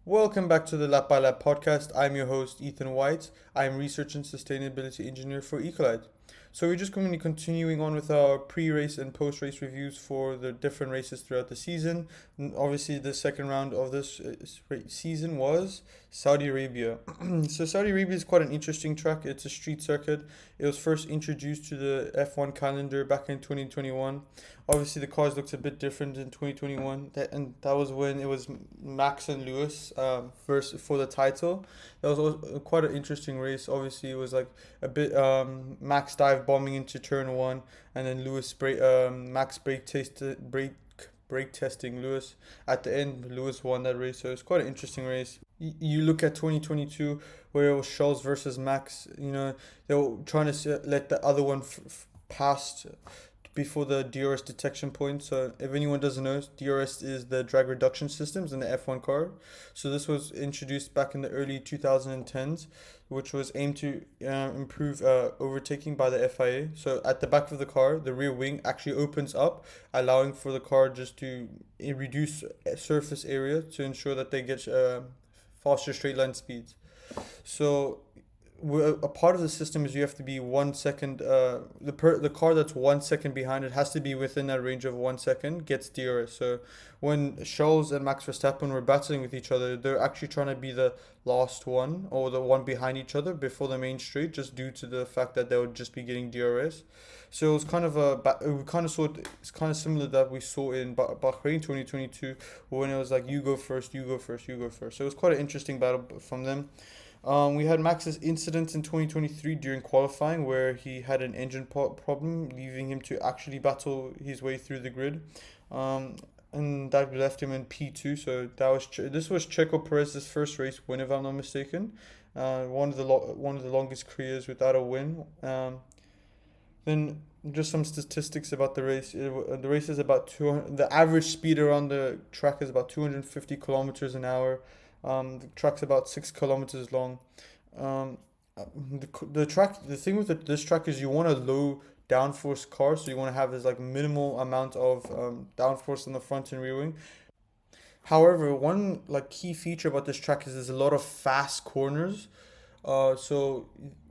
Welcome back to the Lap by Lap podcast. I'm your host, Ethan White. I'm Research and Sustainability Engineer for Ecolyte. So we're just going to be continuing on with our pre-race and post-race reviews for the different races throughout the season. And obviously, the second round of this season was Saudi Arabia. So Saudi Arabia is quite an interesting track. It's a street circuit. It was first introduced to the F1 calendar back in 2021. Obviously, the cars looked a bit different in 2021, and that was when it was Max and Lewis first for the title. That was also quite an interesting race. Obviously, it was like a bit Max dive bombing into turn one, and then Max brake testing Lewis. At the end, Lewis won that race, so it's quite an interesting race. You look at 2022, where it was Charles versus Max. They were trying to let the other one pass before the DRS detection point. So if anyone doesn't know, DRS is the drag reduction systems in the F1 car. So this was introduced back in the early 2010s, which was aimed to improve overtaking by the FIA. So at the back of the car, the rear wing actually opens up, allowing for the car just to reduce surface area to ensure that they get faster straight line speeds. So a part of the system is you have to be 1 second. The car that's 1 second behind it has to be within that range of 1 second gets DRS. So when Charles and Max Verstappen were battling with each other, they're actually trying to be the last one or the one behind each other before the main straight, just due to the fact that they would just be getting DRS. So it was kind of we kind of saw it's kind of similar that we saw in Bahrain 2022, when it was like you go first, you go first, you go first. So it was quite an interesting battle from them. We had Max's incident in 2023 during qualifying, where he had an engine problem, leaving him to actually battle his way through the grid. And that left him in P2. So this was Checo Perez's first race win, if I'm not mistaken. One of the longest careers without a win. Then just some statistics about the race. The race is about 200. The average speed around the track is about 250 kilometers an hour. The track's about 6 kilometers long. Um, the thing with this track is you want a low downforce car, so you want to have this like minimal amount of downforce on the front and rear wing. However, one like key feature about this track is there's a lot of fast corners. So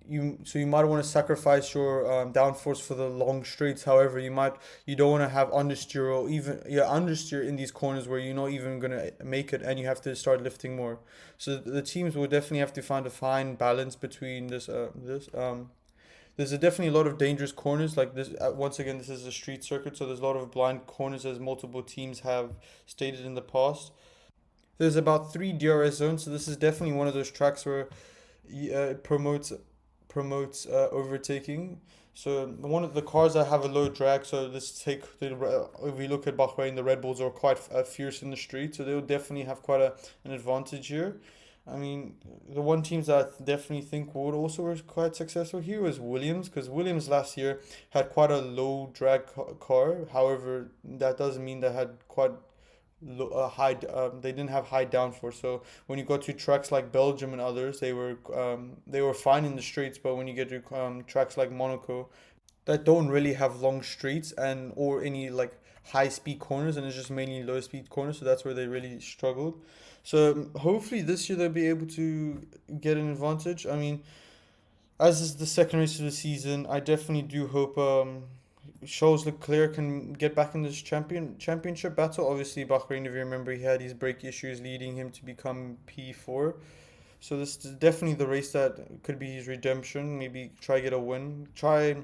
you might want to sacrifice your downforce for the long straights. However, you don't want to have understeer, or even understeer in these corners where you're not even gonna make it, and you have to start lifting more. So the teams will definitely have to find a fine balance between this. There's definitely a lot of dangerous corners like this. Once again, this is a street circuit, so there's a lot of blind corners, as multiple teams have stated in the past. There's about three DRS zones, so this is definitely one of those tracks where it promotes overtaking. So one of the cars that have a low drag. So if we look at Bahrain, the Red Bulls are quite fierce in the street, so they'll definitely have quite an advantage here. I mean, the one teams that I definitely think would also were quite successful here was Williams, because Williams last year had quite a low drag car. However, that doesn't mean they had quite they didn't have high downforce. So when you go to tracks like Belgium and others, they were fine in the straights. But when you get to tracks like Monaco, that don't really have long straights and or any like high speed corners, and it's just mainly low speed corners. So that's where they really struggled. So hopefully this year they'll be able to get an advantage. I mean, as is the second race of the season, I definitely do hope Charles Leclerc can get back in this championship battle. Obviously, Bahrain, if you remember, he had his brake issues leading him to become P4. So this is definitely the race that could be his redemption. Maybe try get a win. Try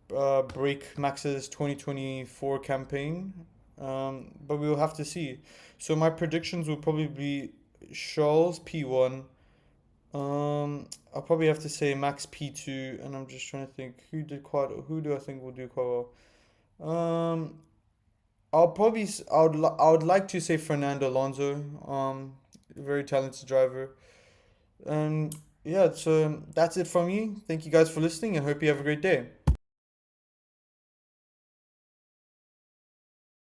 break Max's 2024 campaign. But we will have to see. So my predictions will probably be Charles P1. I'll probably have to say Max P2, and I'm just trying to think who do I think will do quite well. Um, I would like to say Fernando Alonso. Very talented driver. And yeah, so that's it from me. Thank you guys for listening, and hope you have a great day.